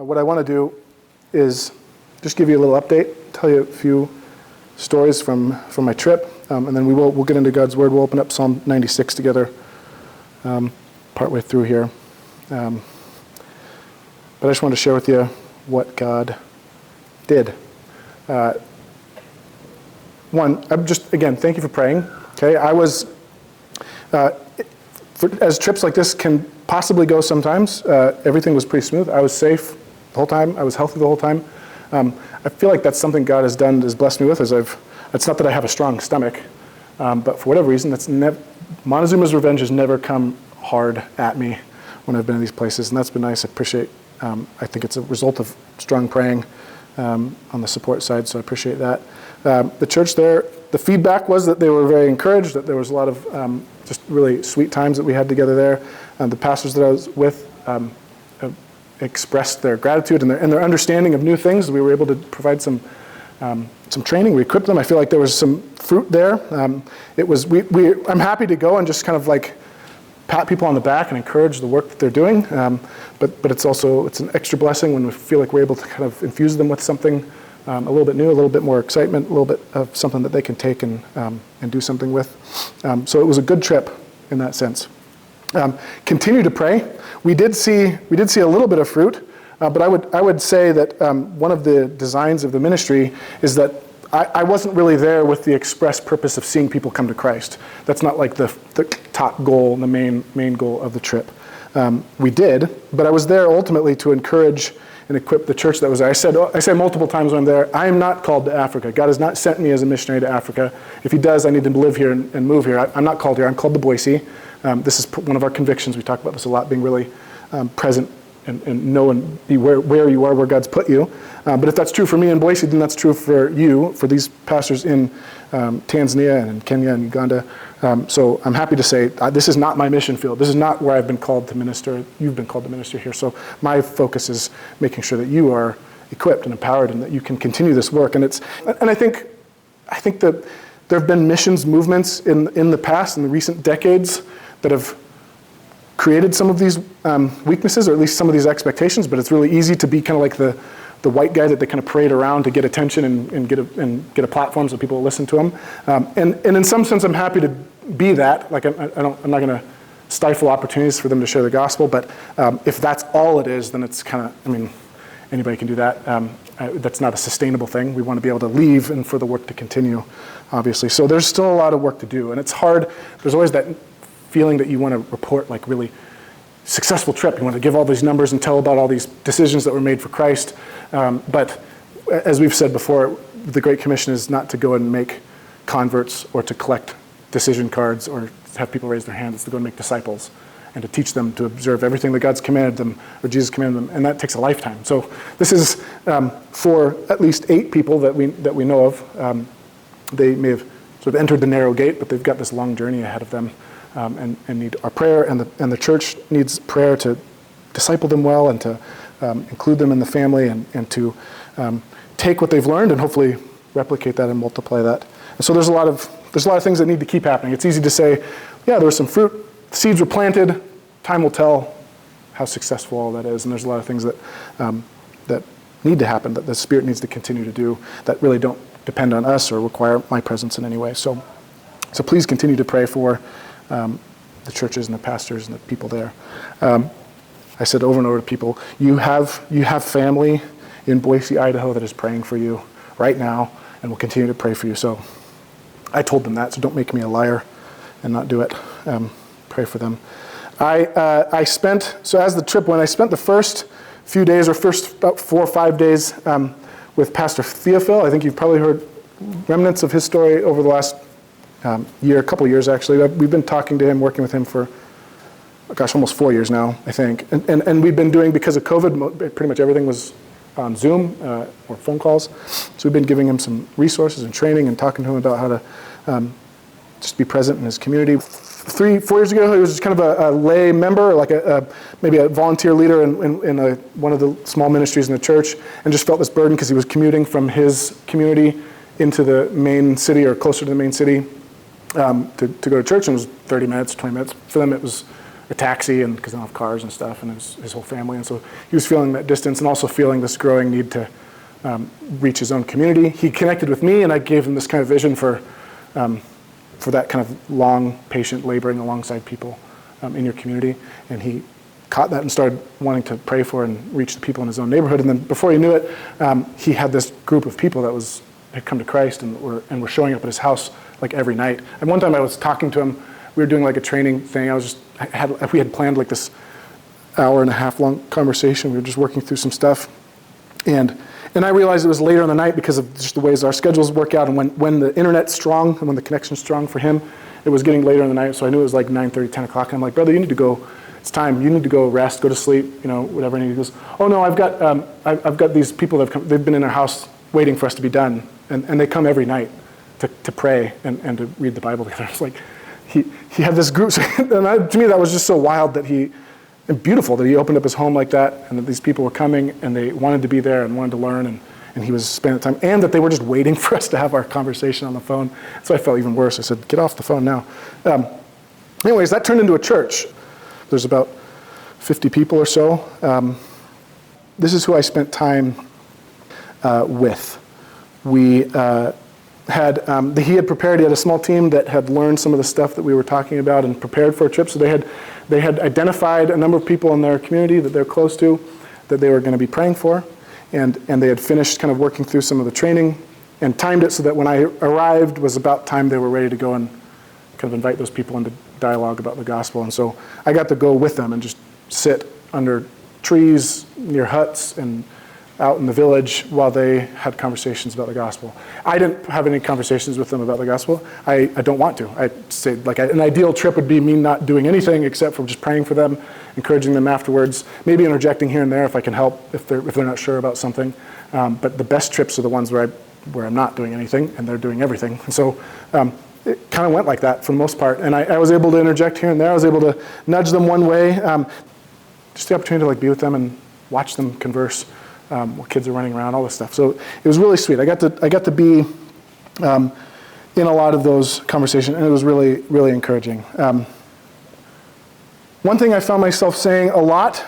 What I want to do is just give you a little update, tell you a few stories from my trip, and then we'll get into God's Word. We'll open up Psalm 96 together partway through here. But I just want to share with you what God did. One, again, thank you for praying. Okay, I was, as trips like this can possibly go sometimes, everything was pretty smooth. I was safe the whole time. I was healthy the whole time. I feel like that's something God has done, has blessed me with. It's not that I have a strong stomach, but for whatever reason, Montezuma's revenge has never come hard at me when I've been in these places, and that's been nice. I appreciate. I think it's a result of strong praying on the support side, so I appreciate that. The church there, the feedback was that they were very encouraged, that there was a lot of just really sweet times that we had together there. The pastors that I was with expressed their gratitude and their understanding of new things. We were able to provide some training. We equipped them. I feel like there was some fruit there. I'm happy to go and just kind of like pat people on the back and encourage the work that they're doing. But it's an extra blessing when we feel like we're able to kind of infuse them with something a little bit new, a little bit more excitement, a little bit of something that they can take and do something with. So it was a good trip in that sense. Continue to pray. We did see a little bit of fruit, but I would say that one of the designs of the ministry is that I wasn't really there with the express purpose of seeing people come to Christ. That's not like the top goal, the main goal of the trip. We did, but I was there ultimately to encourage and equip the church that was there. I say multiple times when I'm there, I am not called to Africa. God has not sent me as a missionary to Africa. If he does, I need to live here and move here. I'm not called here. I'm called to Boise. This is one of our convictions. We talk about this a lot, being really present and know and be where you are, where God's put you. But if that's true for me in Boise, then that's true for you, for these pastors in Tanzania and in Kenya and Uganda. So I'm happy to say this is not my mission field. This is not where I've been called to minister. You've been called to minister here. So my focus is making sure that you are equipped and empowered and that you can continue this work. And I think that there have been missions movements in the past, in the recent decades, that have created some of these weaknesses, or at least some of these expectations, but it's really easy to be kind of like the white guy that they kind of parade around to get attention and get a platform so people will listen to them. And in some sense, I'm happy to be that. Like I'm not going to stifle opportunities for them to share the gospel, but if that's all it is, then it's kind of, anybody can do that. That's not a sustainable thing. We want to be able to leave and for the work to continue, obviously. So there's still a lot of work to do, and it's hard. There's always that feeling that you want to report like really successful trip. You want to give all these numbers and tell about all these decisions that were made for Christ. But as we've said before, the Great Commission is not to go and make converts or to collect decision cards or have people raise their hands. It's to go and make disciples and to teach them to observe everything that God's commanded them or Jesus commanded them, and that takes a lifetime. So this is for at least 8 people that we know of. They may have sort of entered the narrow gate, but they've got this long journey ahead of them. And need our prayer, and the church needs prayer to disciple them well and to include them in the family and to take what they've learned and hopefully replicate that and multiply that. And so there's a lot of things that need to keep happening. It's easy to say, yeah, there was some fruit, seeds were planted, time will tell how successful all that is, and there's a lot of things that need to happen, that the Spirit needs to continue to do, that really don't depend on us or require my presence in any way. So please continue to pray for the churches and the pastors and the people there. I said over and over to people, you have family in Boise, Idaho that is praying for you right now and will continue to pray for you. So I told them that, so don't make me a liar and not do it. Pray for them. So as the trip went, I spent the first few days, or first about 4 or 5 days with Pastor Theophil. I think you've probably heard remnants of his story over the last a couple of years actually. We've been talking to him, working with him for, almost 4 years now, I think. And we've been doing, because of COVID, pretty much everything was on Zoom or phone calls. So we've been giving him some resources and training and talking to him about how to just be present in his community. 3-4 years ago, he was just kind of a lay member, like maybe a volunteer leader in one of the small ministries in the church, and just felt this burden because he was commuting from his community into the main city or closer to the main city to go to church, and it was 30 minutes, 20 minutes. For them, it was a taxi, and because they don't have cars and stuff, and his whole family. And so he was feeling that distance and also feeling this growing need to reach his own community. He connected with me, and I gave him this kind of vision for that kind of long, patient laboring alongside people in your community. And he caught that and started wanting to pray for and reach the people in his own neighborhood. And then before he knew it, he had this group of people that had come to Christ and were showing up at his house like every night. And one time I was talking to him. We were doing like a training thing. We had planned like this hour and a half long conversation. We were just working through some stuff. And I realized it was later in the night because of just the ways our schedules work out. And when the internet's strong and when the connection's strong for him, it was getting later in the night. So I knew it was like 9:30, 10 o'clock. And I'm like, brother, you need to go. It's time. You need to go rest, go to sleep, whatever. And he goes, oh no, I've got these people that have come. They've been in our house waiting for us to be done. And they come every night to pray and to read the Bible together. It's like, he had this group, and to me that was just so wild and beautiful that he opened up his home like that, and that these people were coming and they wanted to be there and wanted to learn, and he was spending time, and that they were just waiting for us to have our conversation on the phone. So I felt even worse. I said, get off the phone now. Anyways, that turned into a church. There's about 50 people or so. This is who I spent time with. He had prepared. He had a small team that had learned some of the stuff that we were talking about and prepared for a trip. So they had identified a number of people in their community that they're close to, that they were going to be praying for, and they had finished kind of working through some of the training and timed it so that when I arrived was about time they were ready to go and kind of invite those people into dialogue about the gospel. And so I got to go with them and just sit under trees near huts and out in the village while they had conversations about the gospel. I didn't have any conversations with them about the gospel. I don't want to. I'd say an ideal trip would be me not doing anything except for just praying for them, encouraging them afterwards, maybe interjecting here and there if I can help, if they're not sure about something. But the best trips are the ones where I'm not doing anything and they're doing everything. And so it kind of went like that for the most part. And I was able to interject here and there. I was able to nudge them one way. Just the opportunity to be with them and watch them converse. While kids are running around, all this stuff. So it was really sweet. I got to be in a lot of those conversations, and it was really, really encouraging. One thing I found myself saying a lot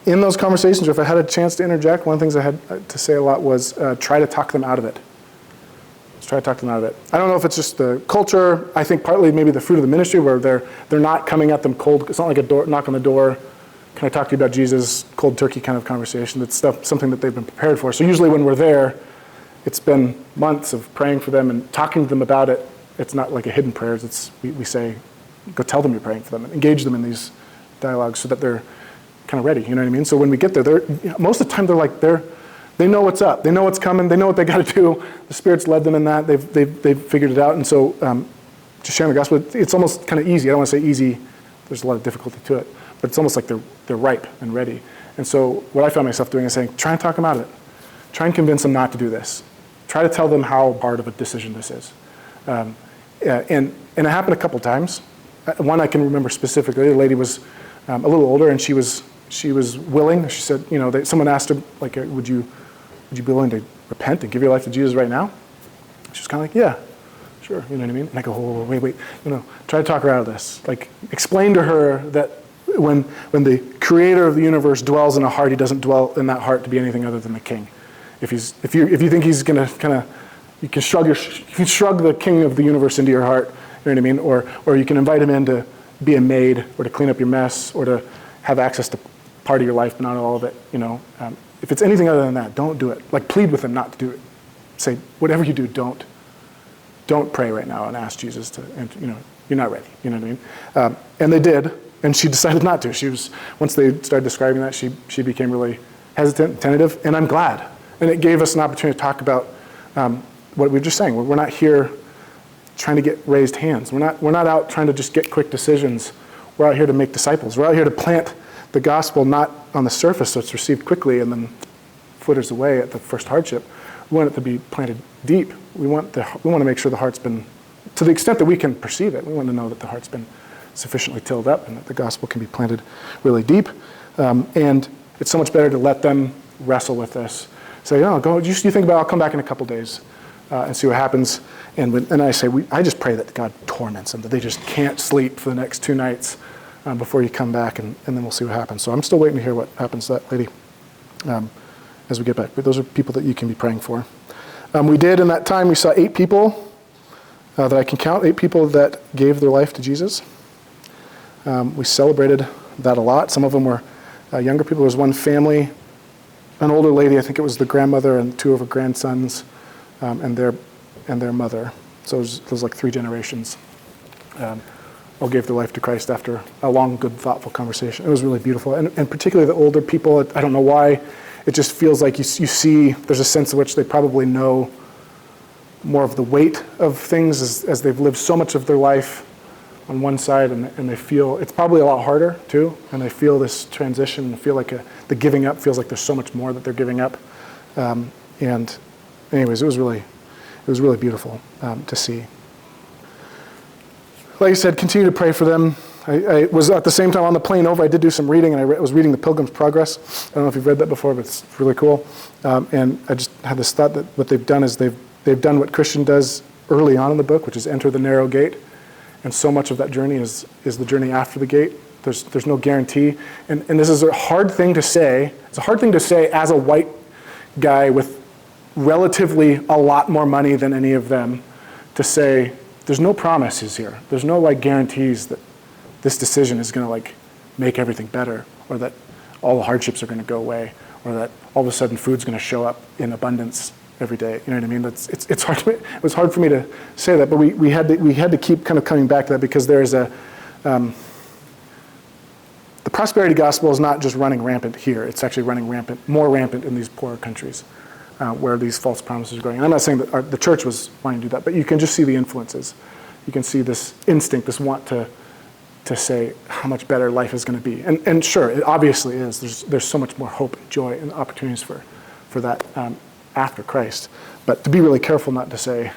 in those conversations, or if I had a chance to interject, one of the things I had to say a lot was try to talk them out of it. Let's try to talk them out of it. I don't know if it's just the culture. I think partly maybe the fruit of the ministry, where they're not coming at them cold. It's not like a knock on the door. Can I talk to you about Jesus? Cold turkey kind of conversation. It's something that they've been prepared for. So usually when we're there, it's been months of praying for them and talking to them about it. It's not like a hidden prayer. We say, go tell them you're praying for them and engage them in these dialogues so that they're kind of ready. You know what I mean? So when we get there, most of the time they know what's up. They know what's coming. They know what they got to do. The Spirit's led them in that. They've figured it out. And so just sharing the gospel, it's almost kind of easy. I don't want to say easy. There's a lot of difficulty to it. But it's almost like they're ripe and ready. And so what I found myself doing is saying, try and talk them out of it. Try and convince them not to do this. Try to tell them how hard of a decision this is. And it happened a couple times. One I can remember specifically. The lady was a little older, and she was willing. She said, someone asked her, would you be willing to repent and give your life to Jesus right now? She was kind of like, yeah, sure. You know what I mean? And I go, oh, wait. Try to talk her out of this. Explain to her that when the creator of the universe dwells in a heart, he doesn't dwell in that heart to be anything other than the king. If you think he's going to you can shrug the king of the universe into your heart, you know what I mean? Or you can invite him in to be a maid or to clean up your mess or to have access to part of your life, but not all of it. If it's anything other than that, don't do it. Plead with him not to do it. Say, whatever you do, don't pray right now and ask Jesus to, you're not ready. You know what I mean? And they did. And she decided not to. Once they started describing that, she became really hesitant, tentative, and I'm glad. And it gave us an opportunity to talk about what we were just saying. We're not here trying to get raised hands. We're not out trying to just get quick decisions. We're out here to make disciples. We're out here to plant the gospel not on the surface so it's received quickly and then fritters away at the first hardship. We want it to be planted deep. We want to make sure the heart's been, to the extent that we can perceive it, we want to know that the heart's been sufficiently tilled up and that the gospel can be planted really deep. And it's so much better to let them wrestle with this. Say, go, you think about it, I'll come back in a couple days. and see what happens. And I say, I just pray that God torments them, that they just can't sleep for the next 2 nights before you come back, and then we'll see what happens. So I'm still waiting to hear what happens to that lady as we get back. But those are people that you can be praying for. We did, in that time, we saw 8 people that I can count, 8 people that gave their life to Jesus. We celebrated that a lot. Some of them were younger people. There was one family, an older lady, I think it was the grandmother and 2 of her grandsons, and their mother. So it was like 3 generations all gave their life to Christ after a long, good, thoughtful conversation. It was really beautiful. And particularly the older people, I don't know why, it just feels like you see, there's a sense in which they probably know more of the weight of things as they've lived so much of their life on one side, and they feel, it's probably a lot harder too, and they feel this transition and feel like the giving up feels like there's so much more that they're giving up. And anyways, it was really beautiful to see. Like I said, continue to pray for them. I was at the same time on the plane over, I did do some reading, and I was reading The Pilgrim's Progress. I don't know if you've read that before, but it's really cool. And I just had this thought that what they've done is they've done what Christian does early on in the book, which is enter the narrow gate. And so much of that journey is the journey after the gate. There's no guarantee. And this is a hard thing to say. It's a hard thing to say as a white guy with relatively a lot more money than any of them, to say, there's no promises here. There's no guarantees that this decision is going to make everything better, or that all the hardships are going to go away, or that all of a sudden food's going to show up in abundance every day. You know what I mean? It's hard. It was hard for me to say that, but we had to keep kind of coming back to that, because there's the prosperity gospel is not just running rampant here. It's actually running more rampant in these poorer countries where these false promises are going. And I'm not saying that the church was wanting to do that, but you can just see the influences. You can see this instinct, this want to say how much better life is going to be. And sure, it obviously is. There's so much more hope and joy and opportunities for that after Christ. But to be really careful not to say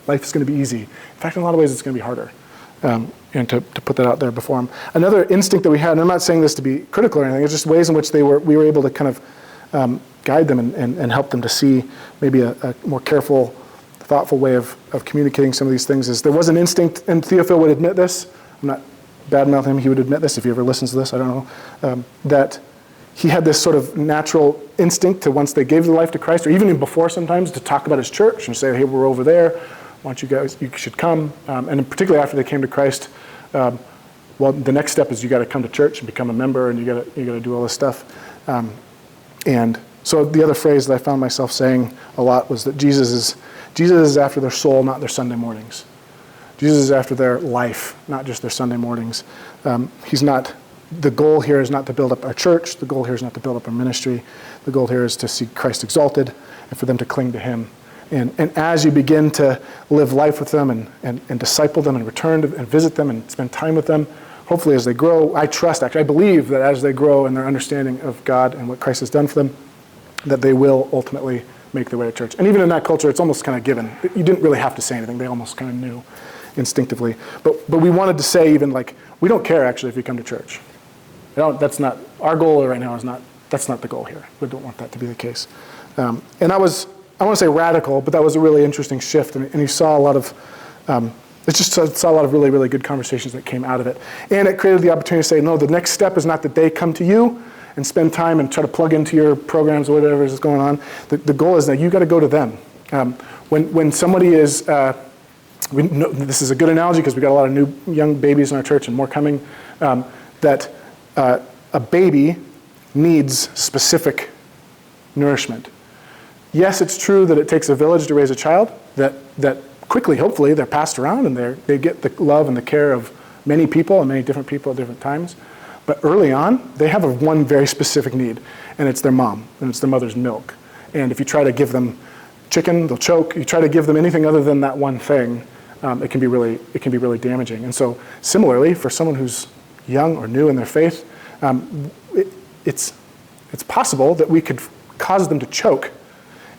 life is going to be easy. In fact, in a lot of ways, it's going to be harder. And to put that out there before them. Another instinct that we had, and I'm not saying this to be critical or anything, it's just ways in which we were able to kind of guide them and help them to see maybe a more careful, thoughtful way of communicating some of these things. Is there was an instinct, and Theophil would admit this, I'm not bad-mouthing him, he would admit this if he ever listens to this, I don't know, that he had this sort of natural instinct to, once they gave their life to Christ, or even before sometimes, to talk about his church and say, hey, we're over there, why don't you should come. And particularly after they came to Christ, well, the next step is you got to come to church and become a member, and you got to do all this stuff. And so the other phrase that I found myself saying a lot was that Jesus is after their soul, not their Sunday mornings. Jesus is after their life, not just their Sunday mornings. The goal here is not to build up our church. The goal here is not to build up our ministry. The goal here is to see Christ exalted and for them to cling to him. And as you begin to live life with them and disciple them and return and visit them and spend time with them, hopefully as they grow, I believe that as they grow in their understanding of God and what Christ has done for them, that they will ultimately make their way to church. And even in that culture, it's almost kind of given. You didn't really have to say anything. They almost kind of knew instinctively. But we wanted to say even we don't care actually if you come to church. That's not, our goal right now that's not the goal here. We don't want that to be the case. And I want to say radical, but that was a really interesting shift. And you saw a lot of, saw a lot of really, really good conversations that came out of it. And it created the opportunity to say, no, the next step is not that they come to you and spend time and try to plug into your programs or whatever is going on. The goal is that you got to go to them. When somebody is, this is a good analogy because we got a lot of new young babies in our church and more coming, that a baby needs specific nourishment. Yes, it's true that it takes a village to raise a child, that quickly, hopefully, they're passed around and they get the love and the care of many people and many different people at different times. But early on, they have one very specific need, and it's their mom, and it's their mother's milk. And if you try to give them chicken, they'll choke. You try to give them anything other than that one thing, it can be really damaging. And so similarly, for someone who's young or new in their faith, it's possible that we could cause them to choke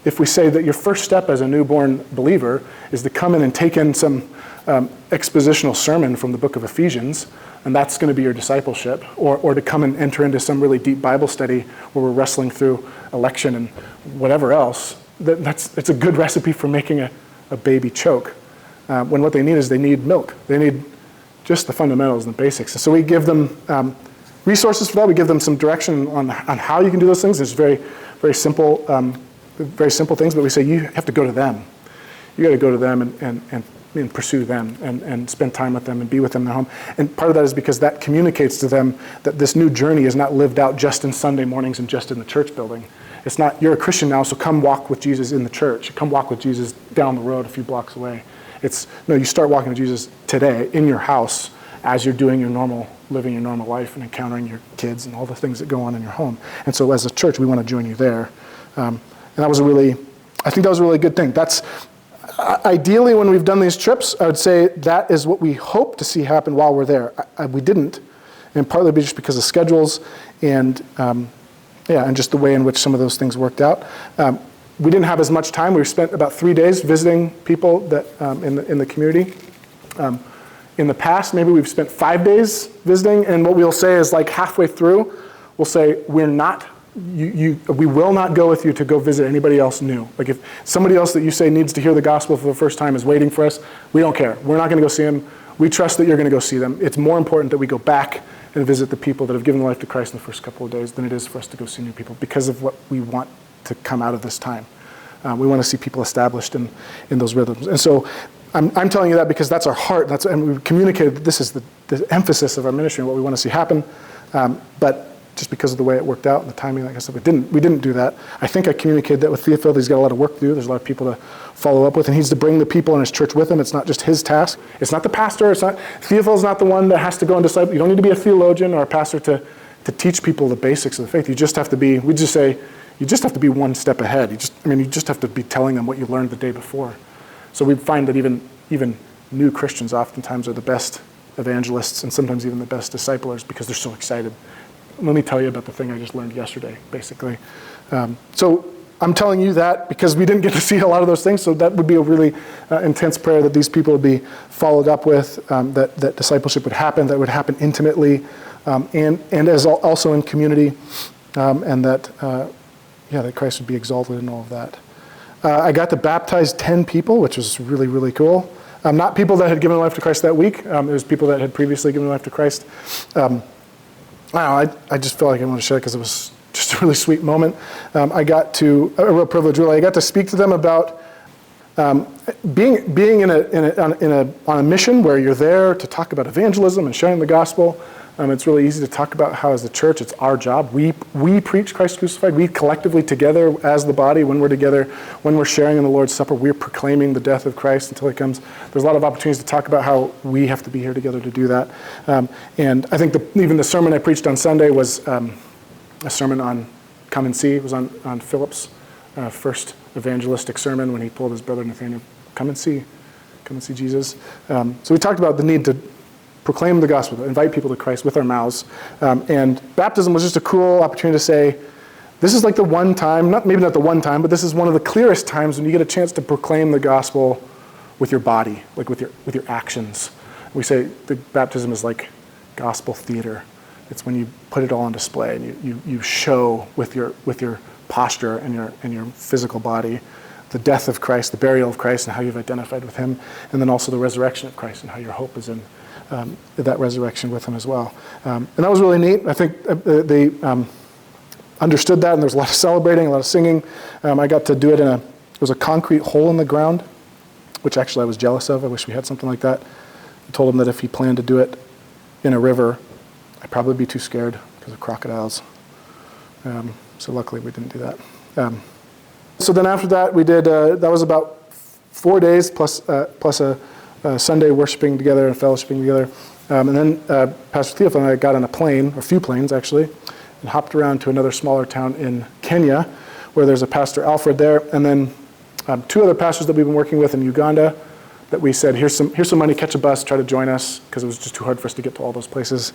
if we say that your first step as a newborn believer is to come in and take in some expositional sermon from the book of Ephesians, and that's going to be your discipleship, or to come and enter into some really deep Bible study where we're wrestling through election and whatever else. it's a good recipe for making a baby choke. When what they need is they need milk. They need just the fundamentals and the basics. And so we give them resources for that. We give them some direction on how you can do those things. It's very, very simple things, but we say you have to go to them. You got to go to them and pursue them and spend time with them and be with them in their home. And part of that is because that communicates to them that this new journey is not lived out just in Sunday mornings and just in the church building. It's not, you're a Christian now, so come walk with Jesus in the church. Come walk with Jesus down the road a few blocks away. It's, no, you start walking with Jesus today in your house as you're doing living your normal life and encountering your kids and all the things that go on in your home. And so as a church, we want to join you there. And that was I think that was a really good thing. That's, ideally, when we've done these trips, I would say that is what we hope to see happen while we're there. We didn't, and partly just because of schedules and just the way in which some of those things worked out. We didn't have as much time. We spent about 3 days visiting people that in the community. In the past, maybe we've spent 5 days visiting, and what we'll say is like halfway through, we'll say we will not go with you to go visit anybody else new. Like if somebody else that you say needs to hear the gospel for the first time is waiting for us, we don't care. We're not going to go see them. We trust that you're going to go see them. It's more important that we go back and visit the people that have given their life to Christ in the first couple of days than it is for us to go see new people because of what we want to come out of this time. We want to see people established in those rhythms. And so I'm telling you that because that's our heart. And we've communicated that this is the emphasis of our ministry and what we want to see happen. But just because of the way it worked out and the timing, like I said, we didn't do that. I think I communicated that with Theophil. He's got a lot of work to do. There's a lot of people to follow up with, and he needs to bring the people in his church with him. It's not just his task. It's not the pastor. Theophil's not the one that has to go and disciple. You don't need to be a theologian or a pastor to teach people the basics of the faith. You just have to be, we just say, you just have to be one step ahead. You just have to be telling them what you learned the day before. So we find that even new Christians oftentimes are the best evangelists and sometimes even the best disciplers because they're so excited. Let me tell you about the thing I just learned yesterday, basically. So I'm telling you that because we didn't get to see a lot of those things, so that would be a really intense prayer that these people would be followed up with, that discipleship would happen, that would happen intimately, and as also in community, and that Christ would be exalted in all of that. I got to baptize 10 people, which was really, really cool. Not people that had given their life to Christ that week. It was people that had previously given their life to Christ. I just felt like I wanted to share it because it was just a really sweet moment. I got a real privilege, really. I got to speak to them about being on a mission where you're there to talk about evangelism and sharing the gospel. It's really easy to talk about how, as the church, it's our job. We preach Christ crucified. We collectively together as the body, when we're together, when we're sharing in the Lord's Supper, we're proclaiming the death of Christ until he comes. There's a lot of opportunities to talk about how we have to be here together to do that. And I think even the sermon I preached on Sunday was a sermon on come and see. It was on Philip's first evangelistic sermon when he told his brother Nathaniel, come and see Jesus. So we talked about the need to proclaim the gospel, to invite people to Christ with our mouths. And baptism was just a cool opportunity to say, this is like the one time, maybe not the one time, but this is one of the clearest times when you get a chance to proclaim the gospel with your body, like with your actions. We say the baptism is like gospel theater. It's when you put it all on display and you show with your posture and your physical body the death of Christ, the burial of Christ, and how you've identified with him, and then also the resurrection of Christ and how your hope is in that resurrection with him as well. And that was really neat. I think they understood that, and there was a lot of celebrating, a lot of singing. I got to do it it was a concrete hole in the ground, which actually I was jealous of. I wish we had something like that. I told him that if he planned to do it in a river, I'd probably be too scared because of crocodiles. So luckily we didn't do that. So then after that, we did, that was about 4 days plus a Sunday worshiping together and fellowshipping together. And then Pastor Theophil and I got on a plane, or a few planes actually, and hopped around to another smaller town in Kenya where there's a Pastor Alfred there. And then 2 other pastors that we've been working with in Uganda that we said, here's some money, catch a bus, try to join us, because it was just too hard for us to get to all those places.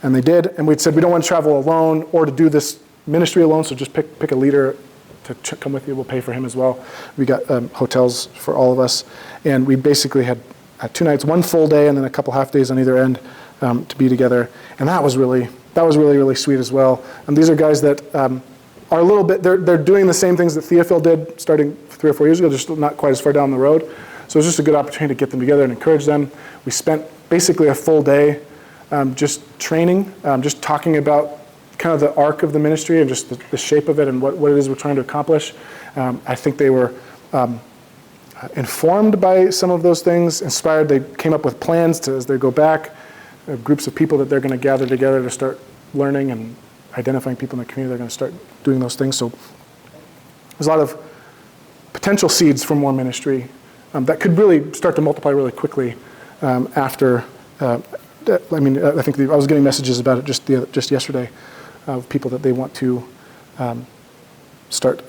And they did. And we'd said, we don't want to travel alone or to do this ministry alone, so just pick a leader to come with you. We'll pay for him as well. We got hotels for all of us. And we basically had 2 nights, 1 full day, and then a couple half days on either end to be together. And that was really, really sweet as well. And these are guys that are a little bit, they're doing the same things that Theophil did starting 3 or 4 years ago, just not quite as far down the road. So it's just a good opportunity to get them together and encourage them. We spent basically a full day just training, just talking about kind of the arc of the ministry and just the shape of it and what it is we're trying to accomplish. I think they were informed by some of those things, inspired. They came up with plans to, as they go back, groups of people that they're going to gather together to start learning and identifying people in the community. They're going to start doing those things. So there's a lot of potential seeds for more ministry that could really start to multiply really quickly after. I think I was getting messages about it just yesterday of people that they want to start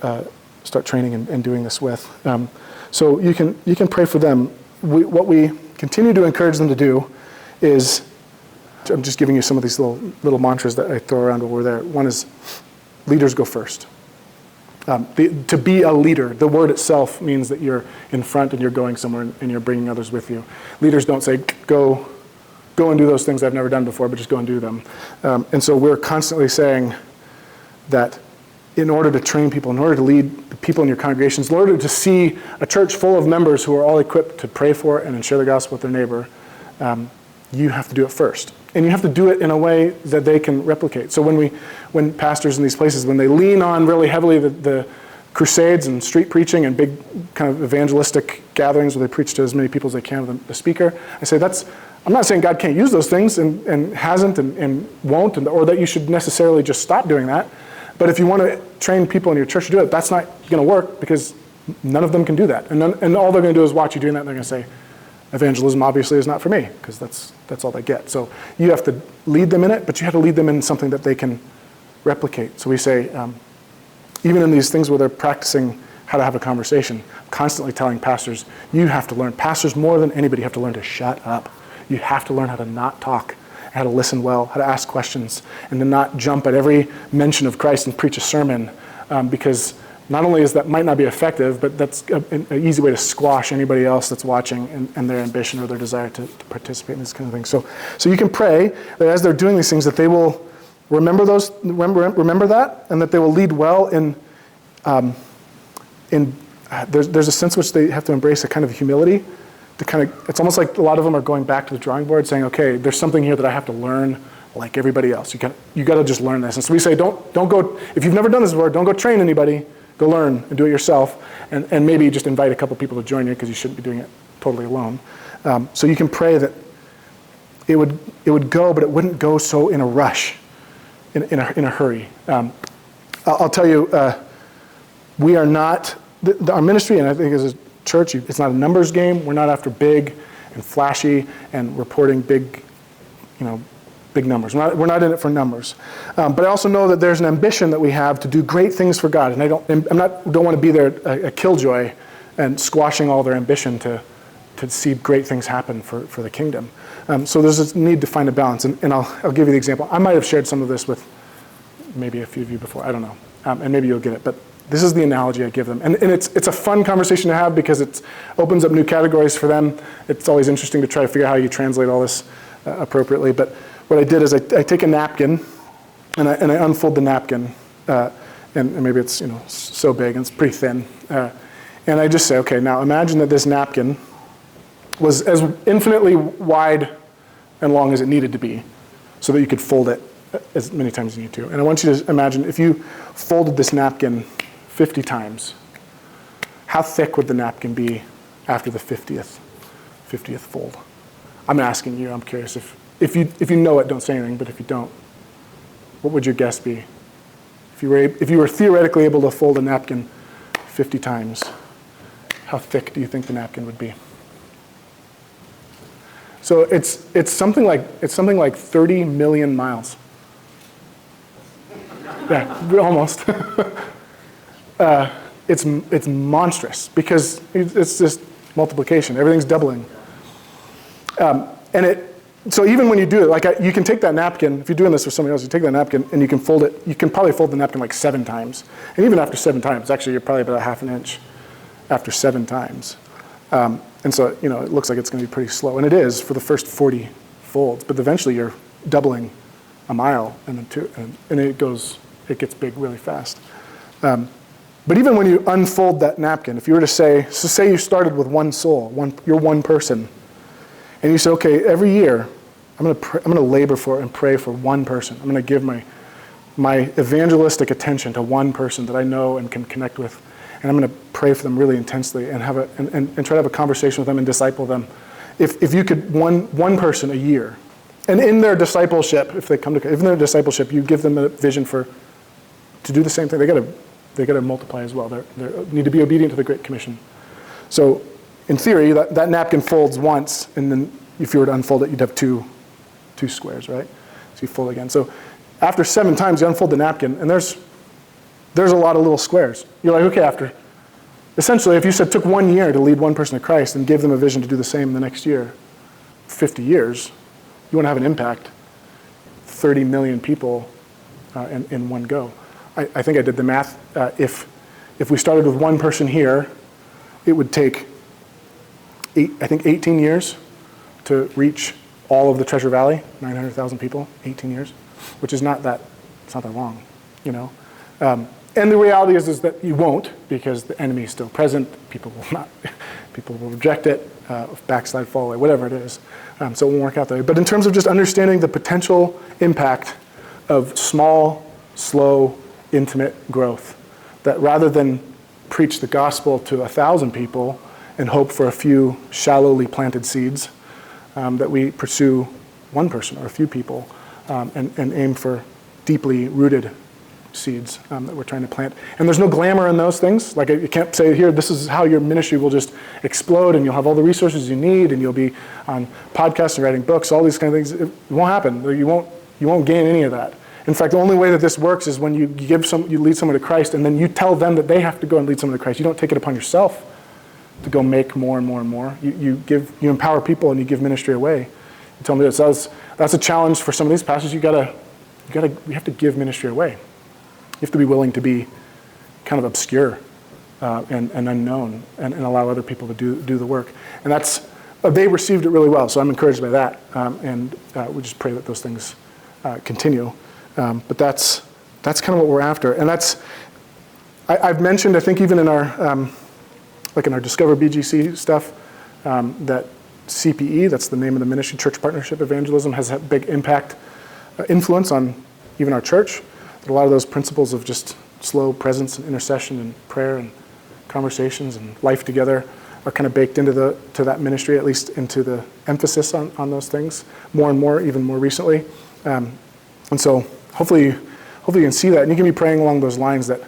training and doing this with. So you can pray for them. What we continue to encourage them to do is, I'm just giving you some of these little mantras that I throw around while we're there. One is, leaders go first. To be a leader, the word itself means that you're in front and you're going somewhere and you're bringing others with you. Leaders don't say, go and do those things I've never done before, but just go and do them. And so we're constantly saying that in order to train people, in order to lead the people in your congregations, in order to see a church full of members who are all equipped to pray for and share the gospel with their neighbor, you have to do it first. And you have to do it in a way that they can replicate. So when pastors in these places, when they lean on really heavily the crusades and street preaching and big kind of evangelistic gatherings where they preach to as many people as they can with the speaker, I say I'm not saying God can't use those things and hasn't and won't, or that you should necessarily just stop doing that. But if you want to train people in your church to do it, that's not going to work because none of them can do that. And all they're going to do is watch you doing that and they're going to say, evangelism obviously is not for me, because that's all they get. So you have to lead them in it, but you have to lead them in something that they can replicate. So we say, even in these things where they're practicing how to have a conversation, constantly telling pastors, you have to learn. Pastors more than anybody have to learn to shut up. You have to learn how to not talk, how to listen well, how to ask questions, and to not jump at every mention of Christ and preach a sermon, because not only is that might not be effective, but that's an easy way to squash anybody else that's watching and their ambition or their desire to participate in this kind of thing. So you can pray that as they're doing these things, that they will remember that, and that they will lead well there's a sense in which they have to embrace a kind of humility. It's almost like a lot of them are going back to the drawing board, saying, okay, there's something here that I have to learn like everybody else. You got to just learn this. And so we say, don't go, if you've never done this before, don't go train anybody. Go learn and do it yourself, and maybe just invite a couple people to join you, because you shouldn't be doing it totally alone. So you can pray that it would go, but it wouldn't go so in a rush, in a hurry. I'll tell you, we are not, our ministry, and I think as a church, it's not a numbers game. We're not after big and flashy and reporting big numbers. We're not in it for numbers. But I also know that there's an ambition that we have to do great things for God. And I don't want to be there a killjoy and squashing all their ambition to see great things happen for the kingdom. So there's this need to find a balance. And I'll give you the example. I might have shared some of this with maybe a few of you before. I don't know. And maybe you'll get it. But this is the analogy I give them. And it's a fun conversation to have, because it opens up new categories for them. It's always interesting to try to figure out how you translate all this appropriately. But what I did is I take a napkin and I unfold the napkin, and maybe it's so big and it's pretty thin, and I just say, okay, now imagine that this napkin was as infinitely wide and long as it needed to be, so that you could fold it as many times as you need to. And I want you to imagine if you folded this napkin 50 times, how thick would the napkin be after the 50th fold? I'm asking you. I'm curious if you know it, don't say anything. But if you don't, what would your guess be? If you were theoretically able to fold a napkin 50 times, how thick do you think the napkin would be? So it's something like 30 million miles. Yeah, almost. It's monstrous, because it's just multiplication. Everything's doubling. So even when you do it, like you can take that napkin, if you're doing this for somebody else, you take that napkin and you can fold it. You can probably fold the napkin like 7 times. And even after 7 times, actually you're probably about a half an inch after 7 times. And so, it looks like it's going to be pretty slow. And it is for the first 40 folds. But eventually you're doubling a mile and then 2. And it gets big really fast. But even when you unfold that napkin, if you were to say you started with one soul, you're one person, and you say, okay, every year I'm going to labor for and pray for one person. I'm going to give my evangelistic attention to one person that I know and can connect with, and I'm going to pray for them really intensely and and try to have a conversation with them and disciple them. If you could one person a year, and in their discipleship, if in their discipleship, you give them a vision to do the same thing. They got to multiply as well. They need to be obedient to the Great Commission. So, in theory, that napkin folds once, and then if you were to unfold it, you'd have two squares, right? So you fold again. So after 7 times, you unfold the napkin, and there's a lot of little squares. You're like, okay, essentially, if you took 1 year to lead one person to Christ and gave them a vision to do the same the next year, 50 years, you want to have an impact. 30 million people in one go. I think I did the math. If we started with one person here, it would take 18 years to reach all of the Treasure Valley, 900,000 people, 18 years, which is not that long, you know. And the reality is that you won't, because the enemy is still present. People will reject it, backslide, fall away, whatever it is. So it won't work out that way. But in terms of just understanding the potential impact of small, slow, intimate growth, that rather than preach the gospel to 1,000 people and hope for a few shallowly planted seeds, that we pursue one person or a few people and aim for deeply rooted seeds that we're trying to plant. And there's no glamour in those things. Like, you can't say, here, this is how your ministry will just explode and you'll have all the resources you need and you'll be on podcasts and writing books, all these kind of things. It won't happen. You won't gain any of that. In fact, the only way that this works is when you lead someone to Christ, and then you tell them that they have to go and lead someone to Christ. You don't take it upon yourself to go make more and more and more. You empower people and you give ministry away. You tell me this. That's a challenge for some of these pastors. You have to give ministry away. You have to be willing to be kind of obscure and unknown and allow other people to do the work. And they received it really well, so I'm encouraged by that. And we just pray that those things continue. But that's kind of what we're after. And I've mentioned, I think even in our in our Discover BGC stuff, that CPE, that's the name of the ministry, Church Partnership Evangelism, has had big influence on even our church. That a lot of those principles of just slow presence and intercession and prayer and conversations and life together are kind of baked into that ministry, at least into the emphasis on those things more and more, even more recently. And so hopefully you can see that, and you can be praying along those lines that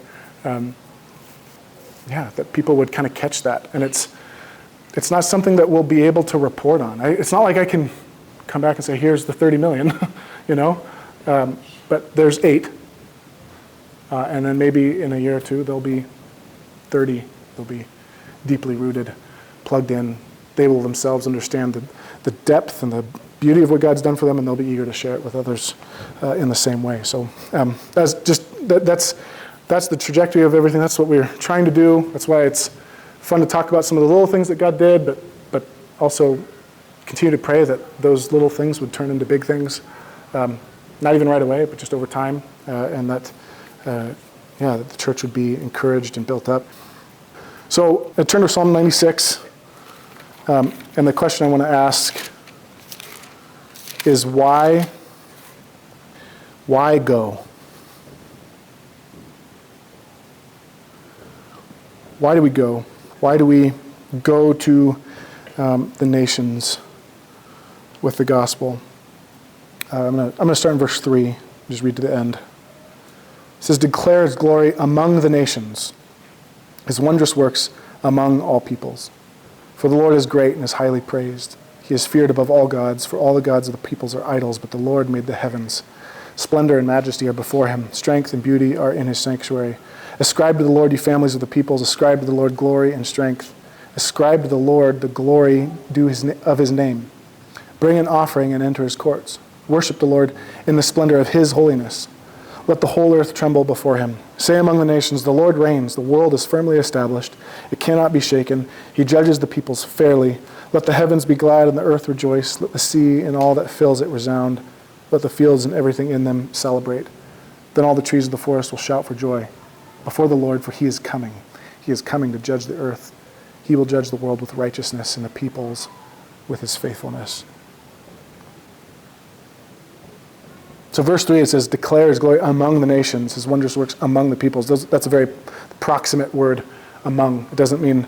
that people would kind of catch that. And it's not something that we'll be able to report on. It's not like I can come back and say, here's the 30 million, you know. But there's 8. And then maybe in a year or two, there'll be 30. They'll be deeply rooted, plugged in. They will themselves understand the depth and the beauty of what God's done for them, and they'll be eager to share it with others in the same way. So that's the trajectory of everything. That's what we're trying to do. That's why it's fun to talk about some of the little things that God did, but also continue to pray that those little things would turn into big things, not even right away, but just over time, and that that the church would be encouraged and built up. So I turn to Psalm 96, and the question I want to ask is why go? Why do we go? Why do we go to the nations with the gospel? I'm going to start in verse 3, just read to the end. It says, declare his glory among the nations, his wondrous works among all peoples. For the Lord is great and is highly praised. He is feared above all gods, for all the gods of the peoples are idols, but the Lord made the heavens. Splendor and majesty are before him. Strength and beauty are in his sanctuary. Ascribe to the Lord, you families of the peoples. Ascribe to the Lord glory and strength. Ascribe to the Lord the glory of his name. Bring an offering and enter his courts. Worship the Lord in the splendor of his holiness. Let the whole earth tremble before him. Say among the nations, the Lord reigns. The world is firmly established. It cannot be shaken. He judges the peoples fairly. Let the heavens be glad and the earth rejoice. Let the sea and all that fills it resound. Let the fields and everything in them celebrate. Then all the trees of the forest will shout for joy. before the Lord, for he is coming. He is coming to judge the earth. He will judge the world with righteousness and the peoples with his faithfulness. So verse 3, it says, declare his glory among the nations, his wondrous works among the peoples. That's a very proximate word, among. It doesn't mean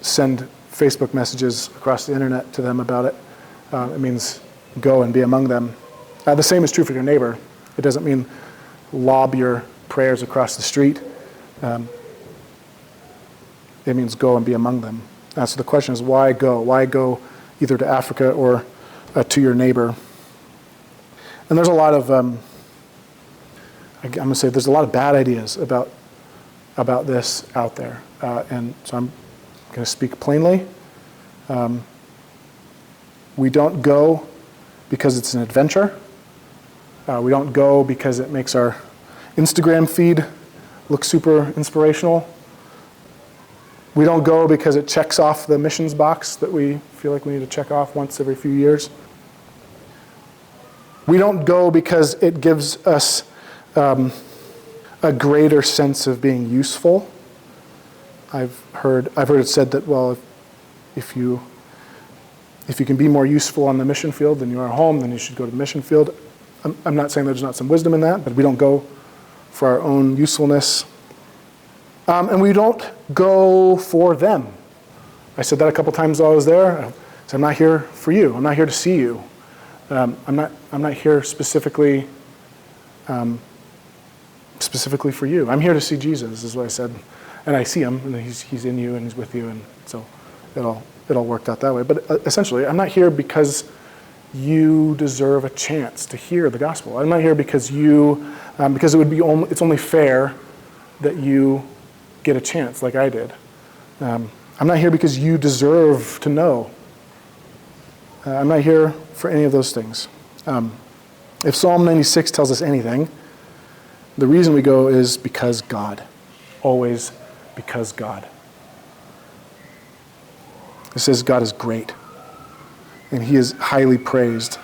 send Facebook messages across the internet to them about it. It means go and be among them. The same is true for your neighbor. It doesn't mean lob your prayers across the street. It means go and be among them. So the question is, why go? Why go either to Africa or to your neighbor? And there's a lot of, I'm going to say, there's a lot of bad ideas about this out there. And so I'm going to speak plainly. We don't go because it's an adventure. We don't go because it makes our Instagram feed look super inspirational. We don't go because it checks off the missions box that we feel like we need to check off once every few years. We don't go because it gives us a greater sense of being useful. I've heard it said that, well, if you can be more useful on the mission field than you are at home, then you should go to the mission field. I'm not saying there's not some wisdom in that, but we don't go for our own usefulness. And we don't go for them. I said that a couple times while I was there. I said, I'm not here for you. I'm not here to see you. I'm not here specifically for you. I'm here to see Jesus, is what I said. And I see him, and he's in you, and he's with you, and so it all worked out that way. But essentially, I'm not here because you deserve a chance to hear the gospel. I'm not here because because it's only fair that you get a chance like I did. I'm not here because you deserve to know. I'm not here for any of those things. If Psalm 96 tells us anything, the reason we go is because God. Always because God. It says God is great, and he is highly praised.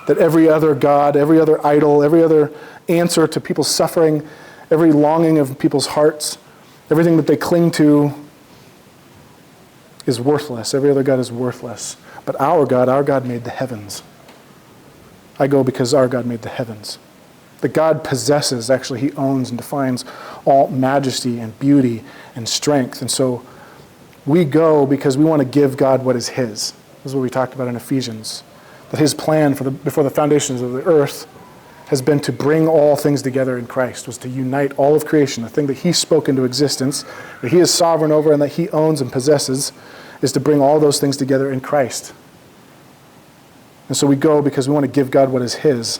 That every other god, every other idol, every other answer to people's suffering, every longing of people's hearts, everything that they cling to is worthless. Every other god is worthless. But our God made the heavens. I go because our God made the heavens. That God possesses, actually he owns and defines all majesty and beauty and strength. And so we go because we want to give God what is his. This is what we talked about in Ephesians. That his plan before the foundations of the earth has been to bring all things together in Christ, was to unite all of creation, the thing that he spoke into existence, that he is sovereign over and that he owns and possesses, is to bring all those things together in Christ. And so we go because we want to give God what is his.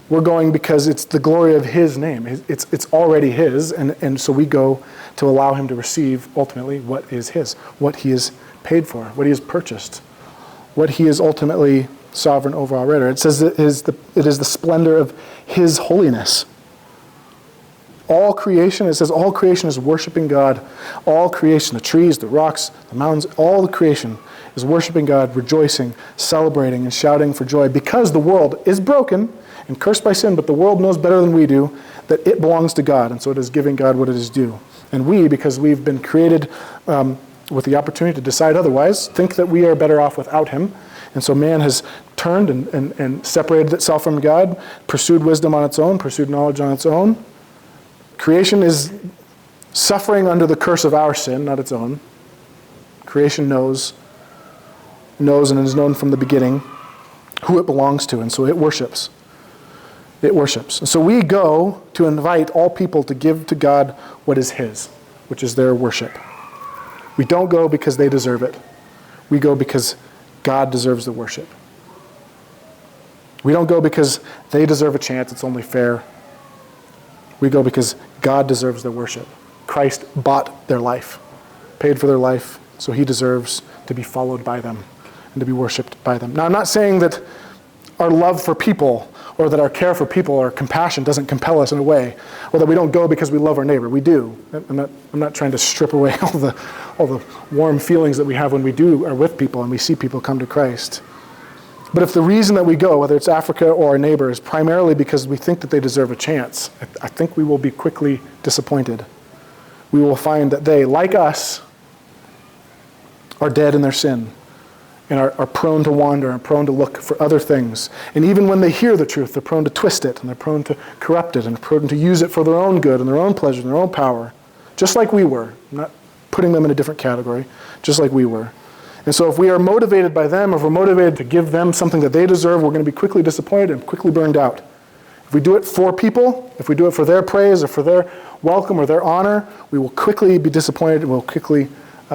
We're going because it's the glory of his name. It's already his, and so we go to allow him to receive ultimately what is his, what he has paid for, what he has purchased, what he is ultimately sovereign over already. It says it is the splendor of his holiness. All creation, it says all creation is worshiping God. All creation, the trees, the rocks, the mountains, all the creation is worshiping God, rejoicing, celebrating, and shouting for joy because the world is broken and cursed by sin, but the world knows better than we do that it belongs to God, and so it is giving God what it is due. And we, because we've been created with the opportunity to decide otherwise, think that we are better off without him. And so man has turned and separated itself from God, pursued wisdom on its own, pursued knowledge on its own. Creation is suffering under the curse of our sin, not its own. Creation knows and is known from the beginning who it belongs to, and so it worships. It worships. And so we go to invite all people to give to God what is his, which is their worship. We don't go because they deserve it. We go because God deserves the worship. We don't go because they deserve a chance, it's only fair. We go because God deserves their worship. Christ bought their life, paid for their life, so he deserves to be followed by them and to be worshipped by them. Now, I'm not saying that our love for people or that our care for people or compassion doesn't compel us in a way, or that we don't go because we love our neighbor. We do. I'm not trying to strip away all the warm feelings that we have when we are with people and we see people come to Christ. But if the reason that we go, whether it's Africa or our neighbor, is primarily because we think that they deserve a chance, I think we will be quickly disappointed. We will find that they, like us, are dead in their sin and are prone to wander and prone to look for other things. And even when they hear the truth, they're prone to twist it, and they're prone to corrupt it, and prone to use it for their own good and their own pleasure and their own power, just like we were. I'm not putting them in a different category, just like we were. And so if we are motivated by them, if we're motivated to give them something that they deserve, we're going to be quickly disappointed and quickly burned out. If we do it for people, if we do it for their praise or for their welcome or their honor, we will quickly be disappointed and we'll quickly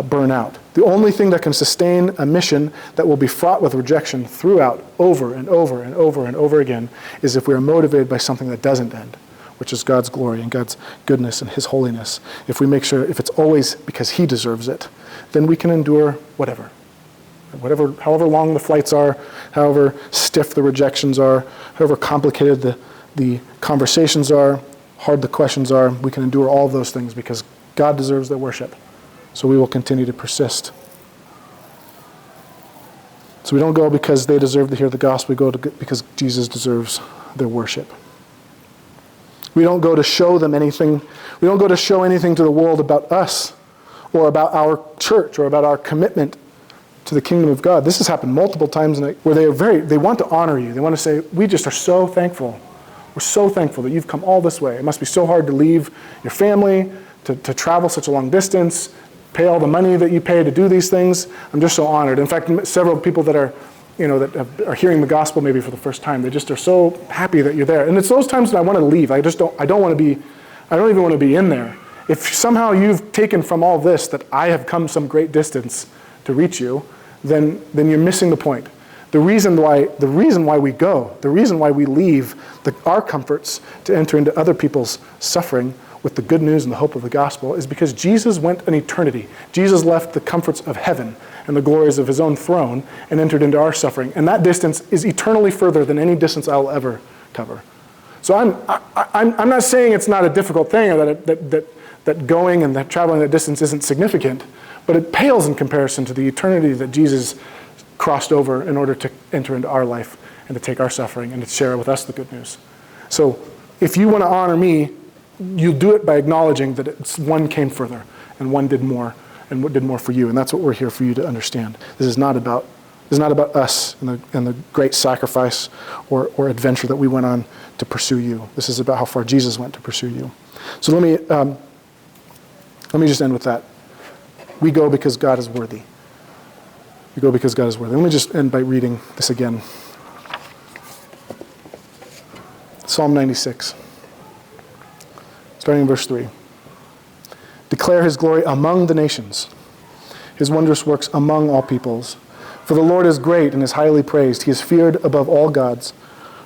burn out. The only thing that can sustain a mission that will be fraught with rejection throughout, over and over and over and over again, is if we are motivated by something that doesn't end, which is God's glory and God's goodness and his holiness. If we make sure, if it's always because he deserves it, then we can endure whatever, however long the flights are, however stiff the rejections are, however complicated the conversations are, hard the questions are, we can endure all of those things because God deserves their worship. So we will continue to persist. So we don't go because they deserve to hear the gospel, we go because Jesus deserves their worship. We don't go to show them anything. We don't go to show anything to the world about us or about our church or about our commitment to the kingdom of God. This has happened multiple times where they want to honor you. They want to say, we just are so thankful. We're so thankful that you've come all this way. It must be so hard to leave your family, to travel such a long distance, pay all the money that you pay to do these things. I'm just so honored. In fact, several people that are hearing the gospel maybe for the first time, they just are so happy that you're there. And it's those times that I want to leave. I don't even want to be in there. If somehow you've taken from all this that I have come some great distance to reach you, then you're missing the point. The reason why we go, the reason why we leave our comforts to enter into other people's suffering with the good news and the hope of the gospel is because Jesus went an eternity. Jesus left the comforts of heaven and the glories of his own throne and entered into our suffering. And that distance is eternally further than any distance I will ever cover. So I'm not saying it's not a difficult thing or that going and that traveling that distance isn't significant, but it pales in comparison to the eternity that Jesus crossed over in order to enter into our life and to take our suffering and to share with us the good news. So if you want to honor me, you'll do it by acknowledging that one came further and one did more and what did more for you. And that's what we're here for you to understand. This is not about us and the great sacrifice or adventure that we went on to pursue you. This is about how far Jesus went to pursue you. So let me just end with that. We go because God is worthy. We go because God is worthy. Let me just end by reading this again. Psalm 96. Starting in verse 3. Declare his glory among the nations, his wondrous works among all peoples. For the Lord is great and is highly praised. He is feared above all gods.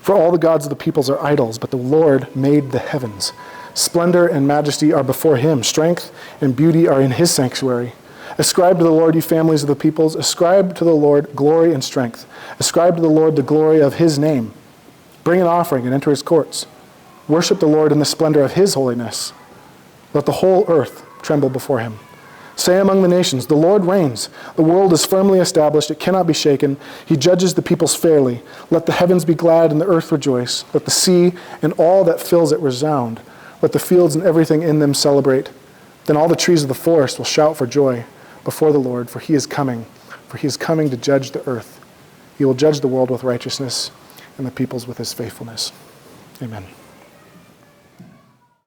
For all the gods of the peoples are idols, but the Lord made the heavens. Splendor and majesty are before him. Strength and beauty are in his sanctuary. Ascribe to the Lord, you families of the peoples. Ascribe to the Lord glory and strength. Ascribe to the Lord the glory of his name. Bring an offering and enter his courts. Worship the Lord in the splendor of his holiness. Let the whole earth tremble before him. Say among the nations, the Lord reigns. The world is firmly established. It cannot be shaken. He judges the peoples fairly. Let the heavens be glad and the earth rejoice. Let the sea and all that fills it resound. Let the fields and everything in them celebrate. Then all the trees of the forest will shout for joy before the Lord, for he is coming. For he is coming to judge the earth. He will judge the world with righteousness and the peoples with his faithfulness. Amen.